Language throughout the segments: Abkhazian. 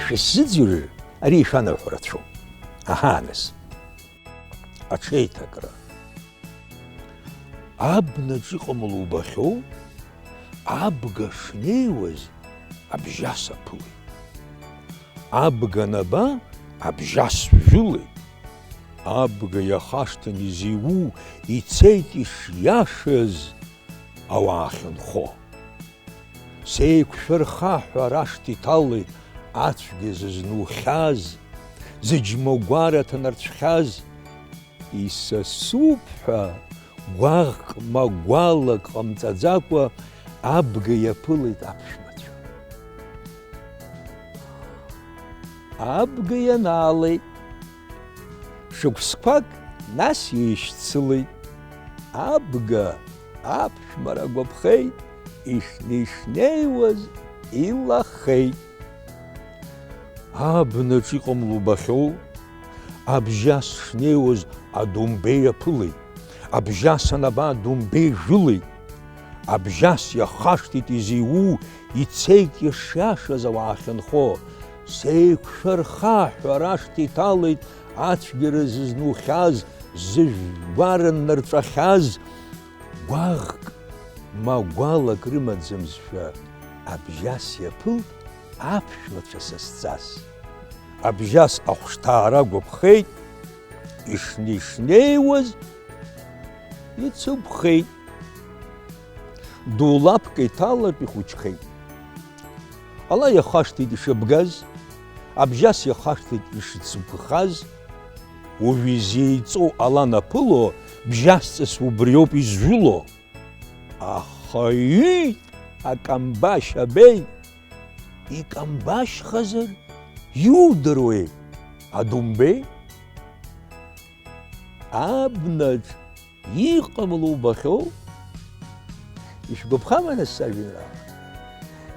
ишәысзыӡырҩыр, ари ишәанаҳәо рацәоуп. Аҳа, нас. Аҽеиҭакра. Абнаҿ иҟамло убахьоу, абга шнеиуаз, абжьас аԥылеит. Абга наба, абжьас жәылеит. Абга иахашҭын изиу, ицеит ишиашаз ауаа ахьынхо. Сеиқәшәырхаҳәа рашҭа иҭалеит ацәгьа зызнухьаз, зыџьмагәара ҭанарцәхьаз, исасуп ҳәа гәаӷк магәалак ҟамҵаӡакәа абга иаԥылеит аԥшәмацәа. Абга ианаалеит, шықәсқәак нас иишьцылеит. Абга аԥшәмара гәаԥхеит, ишнеиуаз илахеит. Абнаҿ иҟамло убахьоу, абжьас шнеиуаз адумбеи аԥылеит. Абжьас анаба адумбеи жәылеит. Абжьас иахашҭит изиу, ицеит ишиашаз ауаа ахьынхо. Сеиқәшәырхаҳәа рашҭа иҭалеит ацәгьара зызнухьаз, зыжәгәара нарҵәахьаз, гәаӷк магәалак рымаӡамзшәа абжьас иаԥылт аԥшәмацәа сасҵас. Абжьас ахәшҭаара гәаԥхеит, ишнеиуаз ицыԥхеит. Дулаԥк иҭалартә ихәыҷхеит. Ала иахашҭит ишыбгаз, абжьас иахашҭит ишыцыԥхаз. Уажә изеиҵоу ала наԥыло, бжьасҵас убриоуп изжәыло. Аха иит акамбашь абеи, икамбашьхазар иудыруеи адумбеи? Абнаҿ иҟамло убахьоу? Ишәгәаԥхама нас сажәеинраала?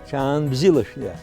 Ҽаанбзиала шәниа.